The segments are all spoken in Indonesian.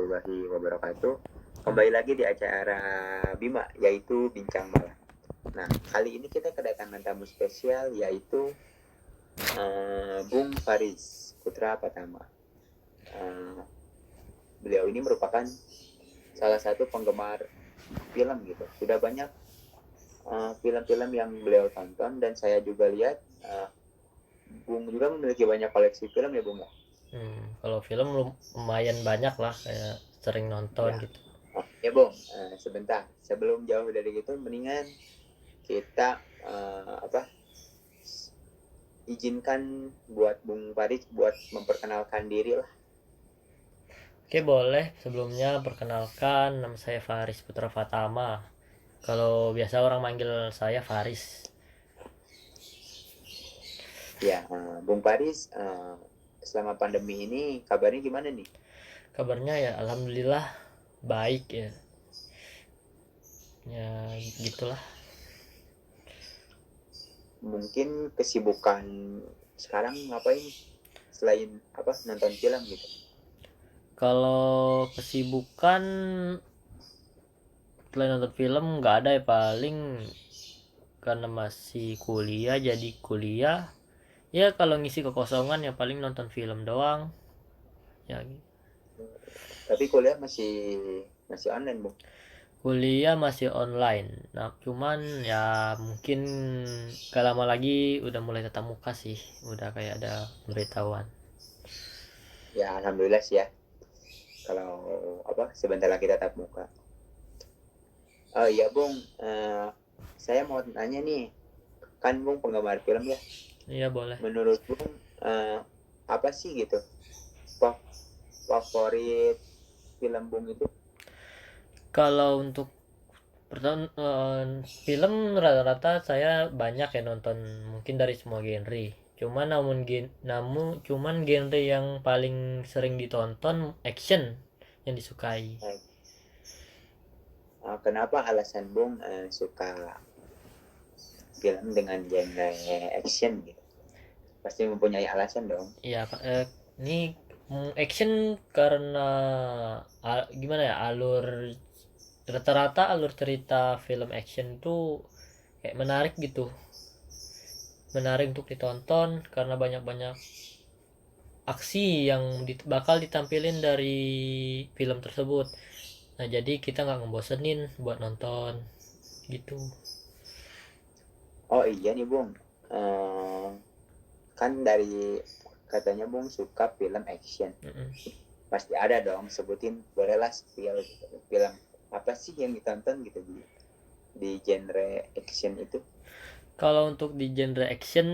warahmatullahi wabarakatuh. Kembali lagi di acara Bima, yaitu Bincang Malam. Nah, kali ini kita kedatangan tamu spesial, yaitu Bung Faris Putra Patama. Beliau ini merupakan salah satu penggemar film gitu. Sudah banyak film-film yang beliau tonton, dan saya juga lihat Bung juga memiliki banyak koleksi film ya, Bung ya? Kalau film lumayan banyak lah, kayak sering nonton Ya. gitu. Ya Bung, sebentar sebelum jauh dari itu, mendingan kita izinkan buat Bung Faris buat memperkenalkan diri lah. Oke, boleh. Sebelumnya perkenalkan, nama saya Faris Putra Fatama. Kalau biasa orang manggil saya Faris. Ya, Bung Faris, selama pandemi ini kabarnya gimana nih? Kabarnya ya alhamdulillah baik ya. Ya gitulah. Mungkin kesibukan sekarang ngapain selain nonton film gitu? Kalau kesibukan selain nonton film nggak ada ya, paling karena masih kuliah jadi kuliah. Ya kalau ngisi kekosongan ya paling nonton film doang. Ya gitu. Tapi kuliah masih masih online, Bung. Kuliah masih online. Nah, cuman ya mungkin gak lama lagi udah mulai tatap muka sih. Udah kayak ada pemberitahuan. Ya alhamdulillah sih ya. Kalau sebentar lagi tatap muka. Oh iya Bung, saya mau nanya nih, kan Bung penggemar film ya. Iya boleh. Menurut Bung, apa sih gitu favorit film Bung itu? Kalau untuk pertama film rata-rata saya banyak ya nonton, mungkin dari semua genre. Cuman genre yang paling sering ditonton action yang disukai. Kenapa alasan Bung suka film dengan genre action gitu? Pasti mempunyai alasan dong. Iya, ini action karena gimana ya, rata-rata alur cerita film action itu kayak menarik gitu, menarik untuk ditonton karena banyak-banyak aksi yang bakal ditampilin dari film tersebut. Nah jadi kita nggak ngebosenin buat nonton gitu. Oh iya nih Bung, eh, kan dari katanya Bung suka film action. Mm-mm. Pasti ada dong, sebutin bolehlah film apa sih yang ditonton gitu di genre action itu. Kalau untuk di genre action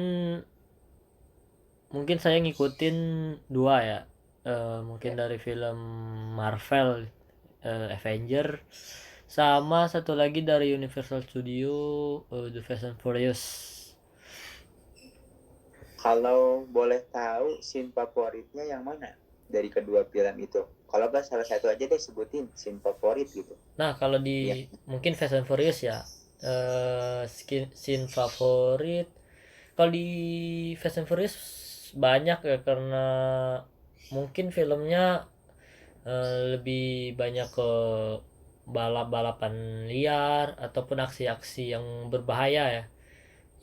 mungkin saya ngikutin dua ya. Mungkin Ya. dari film Marvel, Avenger, sama satu lagi dari Universal Studio, The Fast and Furious. Kalau boleh tahu scene favoritnya yang mana dari kedua film itu? Kalau nggak salah satu aja deh, sebutin scene favorit gitu. Nah kalau di Iya. mungkin Fast and Furious ya, scene favorit. Kalau di Fast and Furious banyak ya, karena mungkin filmnya lebih banyak ke balap-balapan liar ataupun aksi-aksi yang berbahaya ya.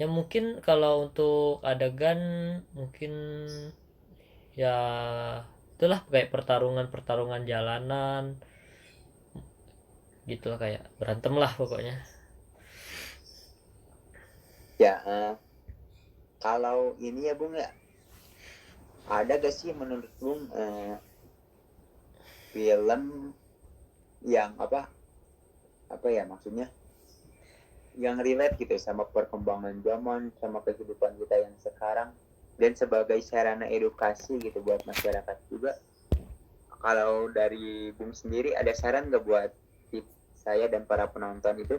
Ya mungkin kalau untuk adegan mungkin ya itulah kayak pertarungan jalanan gitu lah, kayak berantem lah pokoknya. Ya, kalau ini ya Bung ya, ada gak sih menurut Bung film yang apa ya maksudnya, yang relate gitu sama perkembangan zaman, sama kehidupan kita yang sekarang, dan sebagai sarana edukasi gitu buat masyarakat juga. Kalau dari Bung sendiri ada saran nggak buat saya dan para penonton itu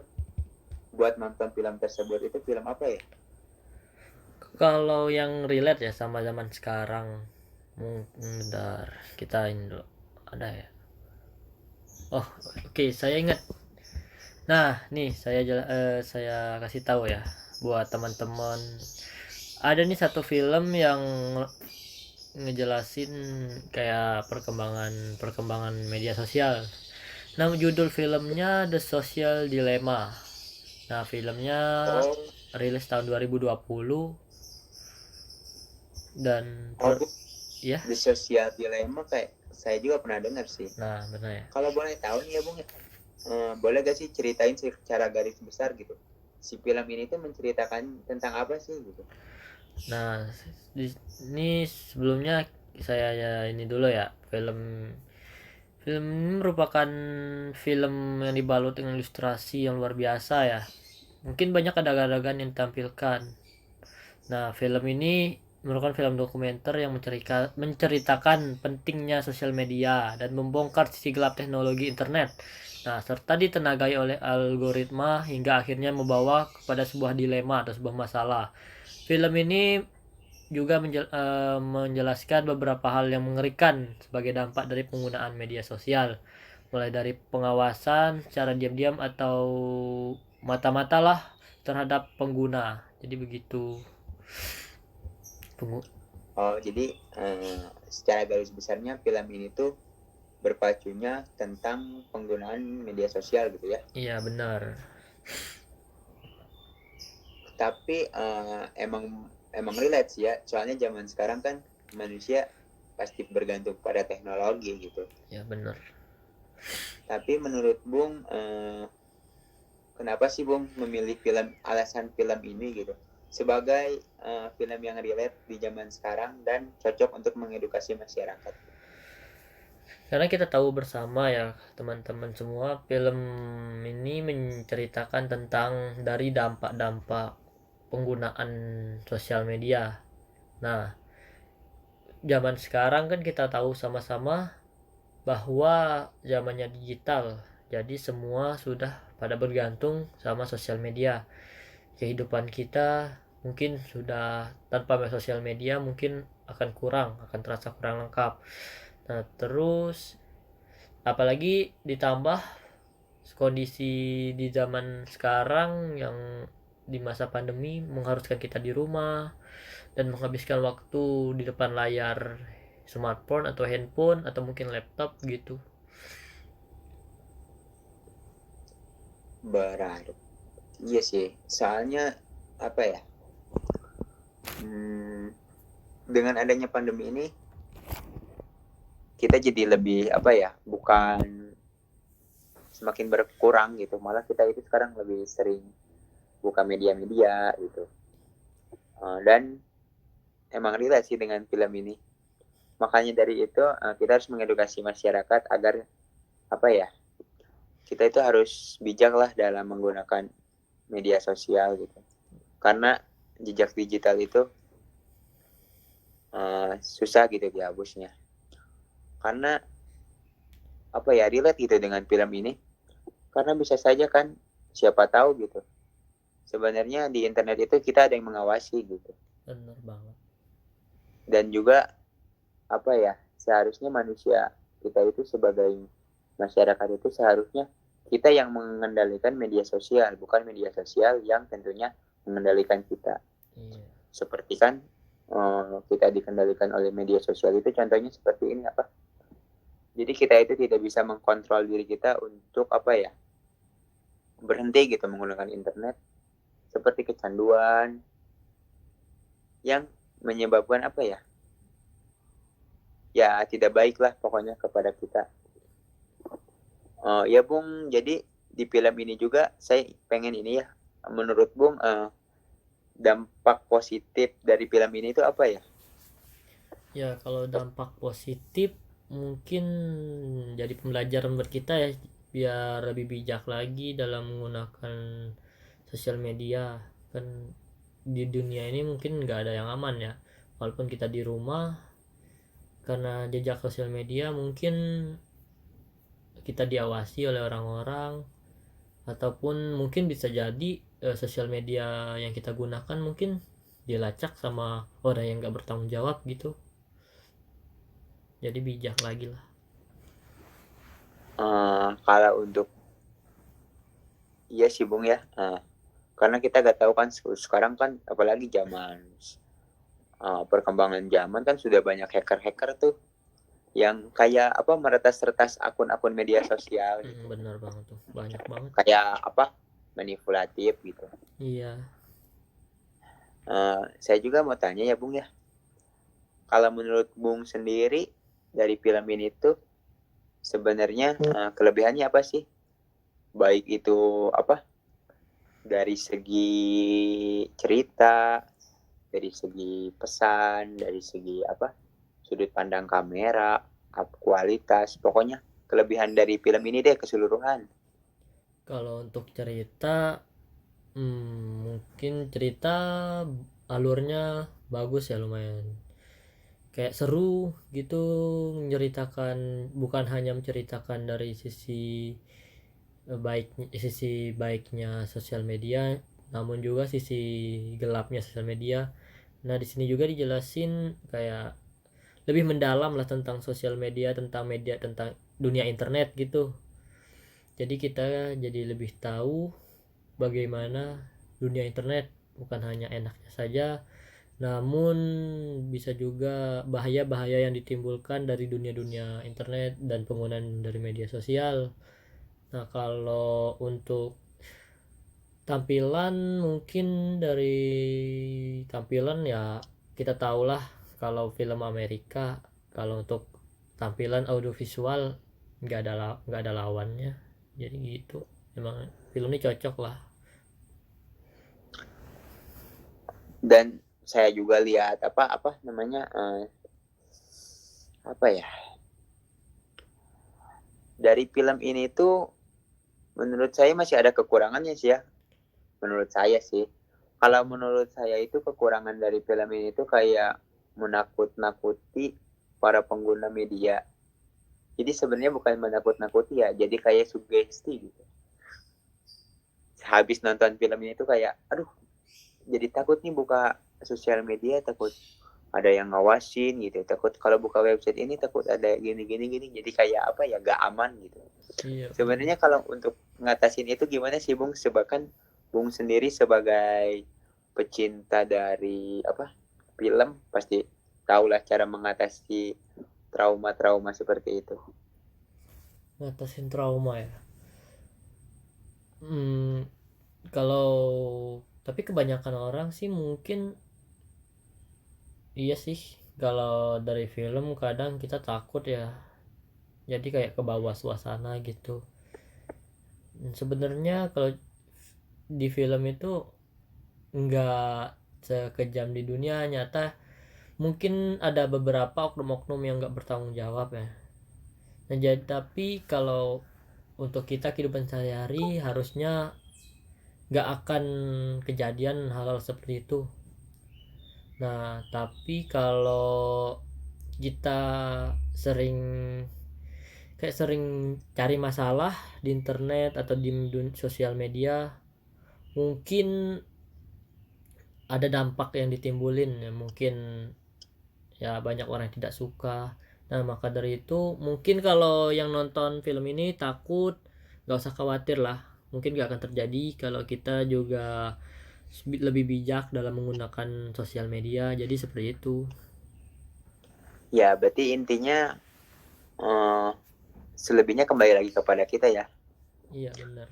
buat nonton film tersebut? Itu film apa ya? Kalau yang relate ya sama zaman sekarang, bentar, kita ini dulu, ada ya. Oh, oke, saya ingat. Nah, nih saya kasih tahu ya buat teman-teman. Ada nih satu film yang ngejelasin kayak perkembangan media sosial. Nama judul filmnya The Social Dilemma. Nah, filmnya Oh, rilis tahun 2020 dan oh Bu, ya. di sosial dilema kayak saya juga pernah dengar sih. Nah, benar ya. Kalau boleh tahu nih ya Bung, boleh gak sih ceritain secara garis besar gitu? Si film ini tuh menceritakan tentang apa sih gitu? Nah, ini sebelumnya saya ya ini dulu ya. Film ini merupakan film yang dibalut dengan ilustrasi yang luar biasa ya. Mungkin banyak adegan-adegan yang ditampilkan. Nah, film ini merupakan film dokumenter yang menceritakan pentingnya sosial media dan membongkar sisi gelap teknologi internet. Nah, serta ditenagai oleh algoritma hingga akhirnya membawa kepada sebuah dilema atau sebuah masalah. Film ini juga menjelaskan beberapa hal yang mengerikan sebagai dampak dari penggunaan media sosial, mulai dari pengawasan secara diam-diam atau mata-mata lah terhadap pengguna. Jadi begitu. Oh, jadi secara garis besarnya film ini tuh berpacunya tentang penggunaan media sosial gitu ya. Iya, benar. Tapi emang relate sih ya. Soalnya zaman sekarang kan manusia pasti bergantung pada teknologi gitu. Ya, benar. Tapi menurut Bung, kenapa sih Bung memilih alasan film ini gitu sebagai film yang relate di zaman sekarang dan cocok untuk mengedukasi masyarakat? Karena kita tahu bersama ya teman-teman semua, film ini menceritakan tentang dari dampak-dampak penggunaan sosial media. Nah, zaman sekarang kan kita tahu sama-sama bahwa zamannya digital. Jadi semua sudah pada bergantung sama sosial media. Kehidupan kita mungkin sudah tanpa sosial media mungkin akan terasa kurang lengkap. Nah, terus apalagi ditambah kondisi di zaman sekarang yang di masa pandemi mengharuskan kita di rumah dan menghabiskan waktu di depan layar smartphone atau handphone atau mungkin laptop gitu. Berarti iya sih, soalnya apa ya, dengan adanya pandemi ini kita jadi lebih apa ya, bukan semakin berkurang gitu, malah kita itu sekarang lebih sering buka media-media gitu. Dan emang relate sih dengan film ini. Makanya dari itu kita harus mengedukasi masyarakat agar apa ya, kita itu harus bijak lah dalam menggunakan media sosial gitu. Karena jejak digital itu susah gitu dihapusnya. Karena apa ya, relate gitu dengan film ini. Karena bisa saja kan, siapa tahu gitu. Sebenarnya di internet itu kita ada yang mengawasi gitu. Bener banget. Dan juga apa ya, seharusnya manusia kita itu sebagai masyarakat itu seharusnya kita yang mengendalikan media sosial, bukan media sosial yang tentunya mengendalikan kita. Iya. Seperti kan kita dikendalikan oleh media sosial itu contohnya seperti ini apa? Jadi kita itu tidak bisa mengkontrol diri kita untuk apa ya, berhenti gitu menggunakan internet, seperti kecanduan yang menyebabkan apa ya, ya tidak baik lah pokoknya kepada kita. Ya Bung, jadi di film ini juga saya pengen ini ya, menurut Bung dampak positif dari film ini itu apa ya? Ya, kalau dampak positif mungkin jadi pembelajaran buat kita ya, biar lebih bijak lagi dalam menggunakan sosial media. Kan di dunia ini mungkin nggak ada yang aman ya, walaupun kita di rumah, karena jejak sosial media mungkin kita diawasi oleh orang-orang, ataupun mungkin bisa jadi sosial media yang kita gunakan mungkin dilacak sama orang yang nggak bertanggung jawab gitu. Jadi bijak lagi lah. Kalau untuk iya sih Bung ya, karena kita gak tahu kan sekarang kan apalagi zaman perkembangan zaman kan sudah banyak hacker-hacker tuh yang kayak apa meretas-retas akun-akun media sosial gitu. Benar banget tuh, banyak banget. Kayak apa manipulatif gitu. Iya. Saya juga mau tanya ya Bung ya. Kalau menurut Bung sendiri dari film ini tuh sebenarnya kelebihannya apa sih? Baik itu apa? Dari segi cerita, dari segi pesan, dari segi apa? Sudut pandang kamera, kualitas, pokoknya kelebihan dari film ini deh keseluruhan. Kalau untuk cerita, mungkin cerita alurnya bagus ya, lumayan kayak seru gitu, menceritakan, bukan hanya menceritakan dari sisi baiknya sosial media, namun juga sisi gelapnya sosial media. Nah, di sini juga dijelasin kayak lebih mendalam lah tentang sosial media, tentang media, tentang dunia internet gitu. Jadi kita jadi lebih tahu bagaimana dunia internet, bukan hanya enaknya saja, namun bisa juga bahaya-bahaya yang ditimbulkan dari dunia-dunia internet dan penggunaan dari media sosial. Nah, kalau untuk tampilan, mungkin dari tampilan ya kita tahulah kalau film Amerika, kalau untuk tampilan audiovisual nggak ada lawannya. Jadi gitu, emang film ini cocok lah. Dan saya juga lihat apa namanya apa ya, dari film ini tuh menurut saya masih ada kekurangannya sih ya. Menurut saya sih, kalau menurut saya itu kekurangan dari film ini tuh kayak menakut-nakuti para pengguna media. Jadi sebenarnya bukan menakut-nakuti ya, jadi kayak sugesti gitu. Habis nonton film ini tuh kayak aduh, jadi takut nih buka sosial media, takut ada yang ngawasin gitu, takut kalau buka website ini takut ada gini gini gini, jadi kayak apa ya, gak aman gitu. Iya. Sebenarnya kalau untuk ngatasin itu gimana sih Bung? Sebabkan Bung sendiri sebagai pecinta dari apa film pasti tahulah cara mengatasi trauma-trauma seperti itu. Ngatasin trauma ya. Hmm, kalau tapi kebanyakan orang sih mungkin iya sih, kalau dari film kadang kita takut ya. Jadi kayak ke bawah suasana gitu. Sebenarnya kalau di film itu nggak sekejam di dunia nyata. Mungkin ada beberapa oknum-oknum yang nggak bertanggung jawab ya. Nah, jadi tapi kalau untuk kita kehidupan sehari-hari harusnya nggak akan kejadian hal-hal seperti itu. Nah, tapi kalau kita sering sering cari masalah di internet atau di sosial media, mungkin ada dampak yang ditimbulin ya, mungkin ya banyak orang yang tidak suka. Nah, maka dari itu mungkin kalau yang nonton film ini takut, nggak usah khawatir lah, mungkin nggak akan terjadi kalau kita juga lebih bijak dalam menggunakan sosial media. Jadi seperti itu. Ya berarti intinya eh, selebihnya kembali lagi kepada kita ya, Iya benar.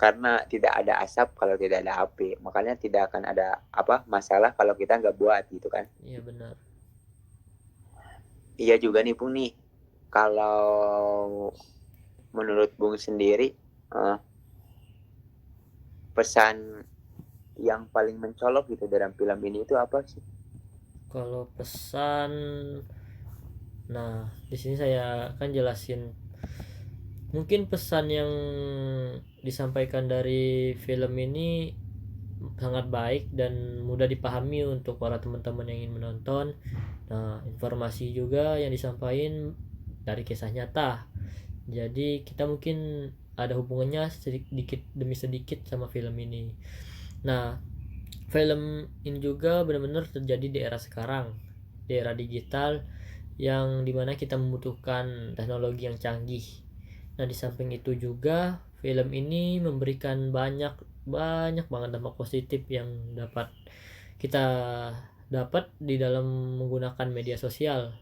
karena tidak ada asap kalau tidak ada api, makanya tidak akan ada apa masalah kalau kita nggak buat gitu kan. Iya benar. Iya juga nih Bung nih, kalau menurut Bung sendiri pesan yang paling mencolok gitu dalam film ini itu apa sih? Kalau pesan, nah di sini saya akan jelasin. Mungkin pesan yang disampaikan dari film ini sangat baik dan mudah dipahami untuk para teman-teman yang ingin menonton. Nah, informasi juga yang disampaikan dari kisah nyata. Jadi kita mungkin ada hubungannya sedikit demi sedikit sama film ini. Nah, film ini juga benar-benar terjadi di era sekarang, di era digital yang dimana kita membutuhkan teknologi yang canggih. Nah, di samping itu juga film ini memberikan banyak banget dampak positif yang dapat kita dapat di dalam menggunakan media sosial,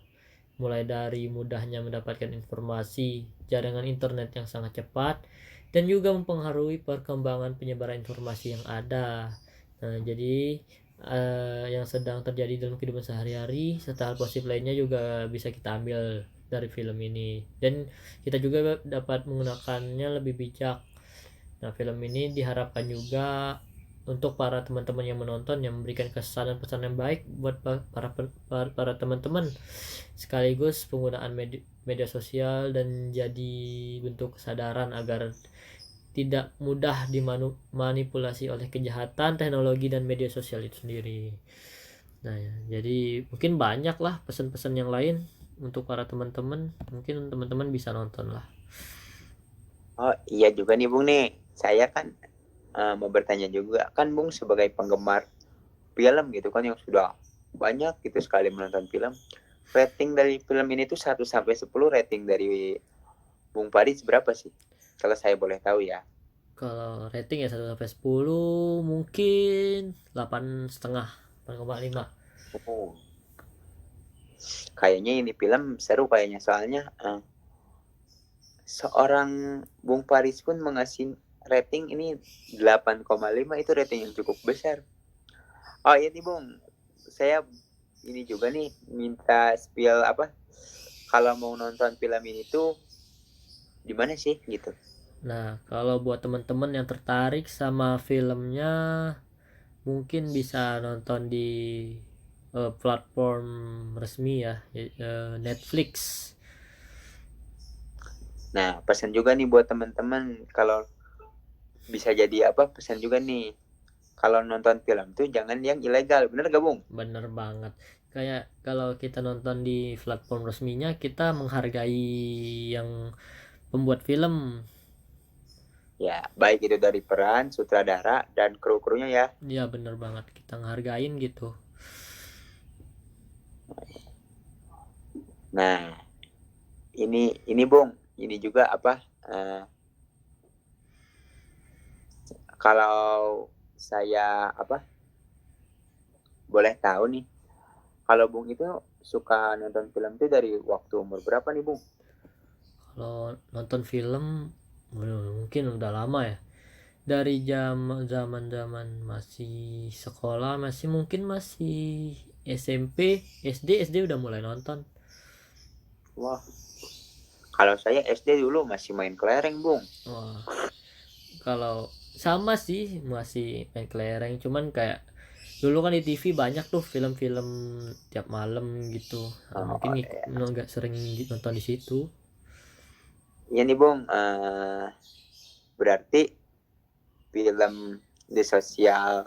mulai dari mudahnya mendapatkan informasi, jaringan internet yang sangat cepat, dan juga mempengaruhi perkembangan penyebaran informasi yang ada. Nah, jadi yang sedang terjadi dalam kehidupan sehari-hari serta hal positif lainnya juga bisa kita ambil dari film ini, dan kita juga dapat menggunakannya lebih bijak. Nah, film ini diharapkan juga untuk para teman-teman yang menonton, yang memberikan kesan dan pesan yang baik buat para teman-teman, sekaligus penggunaan media sosial dan jadi bentuk kesadaran agar tidak mudah dimanipulasi oleh kejahatan teknologi dan media sosial itu sendiri. Nah, ya, jadi mungkin banyak lah pesan-pesan yang lain untuk para teman-teman. Mungkin teman-teman bisa nonton lah. Oh iya juga nih Bung nih. Saya kan mau bertanya juga. Kan Bung sebagai penggemar film gitu kan yang sudah banyak gitu sekali menonton film. Rating dari film ini tuh 1 sampai 10, rating dari Bung Paris berapa sih? Kalau saya boleh tahu ya. Kalau rating ya 1 sampai 10 mungkin 8,5, 8,5. Oh, kayaknya ini film seru kayaknya, soalnya seorang Bung Paris pun mengasih rating ini 8,5, itu rating yang cukup besar. Oh iya nih Bung, saya ini juga nih minta spill apa, kalau mau nonton film ini tuh di mana sih gitu. Nah, kalau buat teman-teman yang tertarik sama filmnya, mungkin bisa nonton di platform resmi ya, Netflix. Nah, pesan juga nih buat teman-teman, kalau bisa jadi apa, pesan juga nih, kalau nonton film tuh jangan yang ilegal, bener gak Bung? Bener banget. Kayak kalau kita nonton di platform resminya, kita menghargai yang pembuat film. Ya, baik itu dari peran, sutradara, dan kru-krunya ya. Ya bener banget, kita ngehargain gitu. Nah, ini Bung, ini juga apa, kalau saya apa boleh tahu nih, kalau Bung itu suka nonton film tuh dari waktu umur berapa nih Bung? Kalau nonton film, mungkin udah lama ya. Dari zaman masih sekolah, masih SMP, SD udah mulai nonton. Wah, kalau saya SD dulu masih main kelereng Bung. Wah, kalau sama sih masih main kelereng, cuman kayak dulu kan di TV banyak tuh film-film tiap malam gitu. Oh, Mungkin ya. nggak sering nonton di situ. Iya nih Bung, berarti film The Social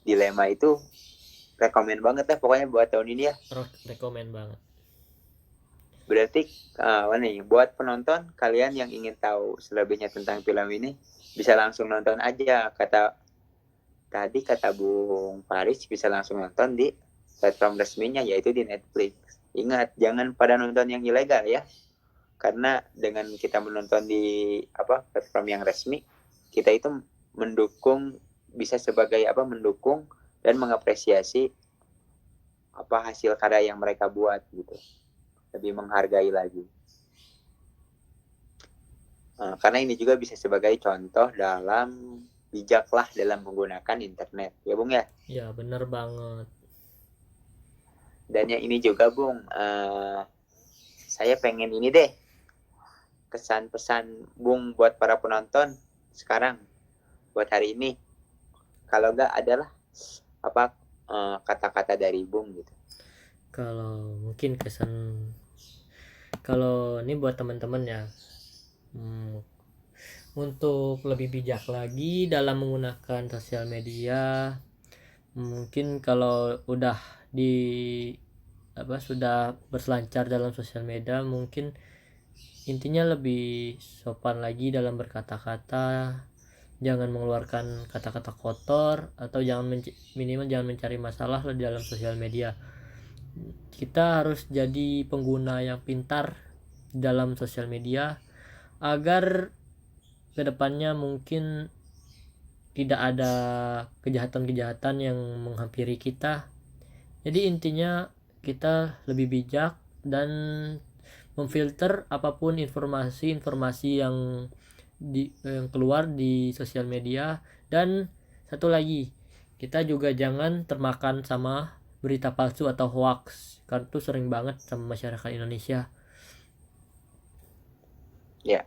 Dilemma itu rekomen banget lah pokoknya buat tahun ini ya. Rekomen banget. Berarti nih buat penonton kalian yang ingin tahu selebihnya tentang film ini, bisa langsung nonton aja. Kata Bung Paris, bisa langsung nonton di platform resminya, yaitu di Netflix. Ingat, jangan pada nonton yang ilegal ya, karena dengan kita menonton di apa platform yang resmi, kita itu mendukung, bisa sebagai apa, mendukung dan mengapresiasi apa hasil karya yang mereka buat gitu, lebih menghargai lagi. Karena ini juga bisa sebagai contoh dalam bijaklah dalam menggunakan internet ya Bung ya. Ya bener banget. Dan yang ini juga Bung, saya pengen ini deh, kesan pesan Bung buat para penonton sekarang buat hari ini, kalau enggak adalah apa, kata-kata dari Bung gitu. Kalau mungkin kalau ini buat teman-teman ya, untuk lebih bijak lagi dalam menggunakan sosial media. Mungkin kalau udah sudah berselancar dalam sosial media, mungkin intinya lebih sopan lagi dalam berkata-kata, jangan mengeluarkan kata-kata kotor, atau minimal jangan mencari masalah di dalam sosial media. Kita harus jadi pengguna yang pintar dalam sosial media agar kedepannya mungkin tidak ada kejahatan-kejahatan yang menghampiri kita, Jadi intinya kita lebih bijak dan memfilter apapun informasi-informasi yang keluar di sosial media. Dan satu lagi, kita juga jangan termakan sama berita palsu atau hoax, karena itu sering banget sama masyarakat Indonesia. Ya,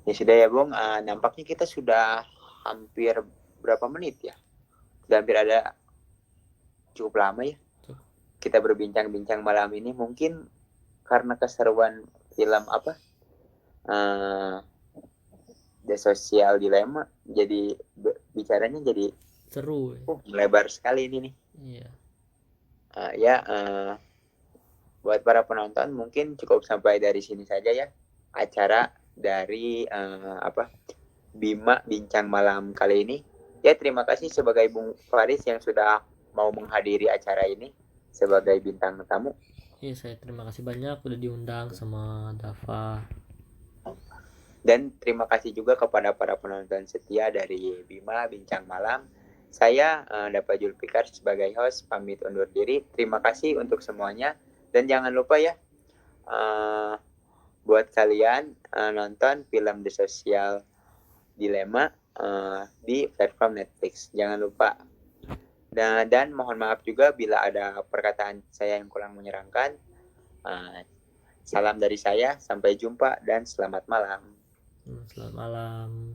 ya sudah ya Bung. Nampaknya kita sudah hampir berapa menit ya? Sudah hampir ada cukup lama ya. Kita berbincang-bincang malam ini. Mungkin karena keseruan film apa? The Social Dilemma. Jadi bicaranya jadi Seru. melebar sekali ini nih. Iya. Buat para penonton mungkin cukup sampai dari sini saja ya acara dari Bima Bincang Malam kali ini. Ya, terima kasih sebagai Bung Faris yang sudah mau menghadiri acara ini sebagai bintang tamu. Iya, saya terima kasih banyak udah diundang sama Dava. Dan terima kasih juga kepada para penonton setia dari Bima Bincang Malam. Saya Dava Julfikar sebagai host pamit undur diri. Terima kasih untuk semuanya. Dan jangan lupa ya, buat kalian nonton film The Social Dilemma di platform Netflix. Jangan lupa. Dan mohon maaf juga bila ada perkataan saya yang kurang menyenangkan. Salam dari saya, sampai jumpa dan selamat malam. Selamat malam.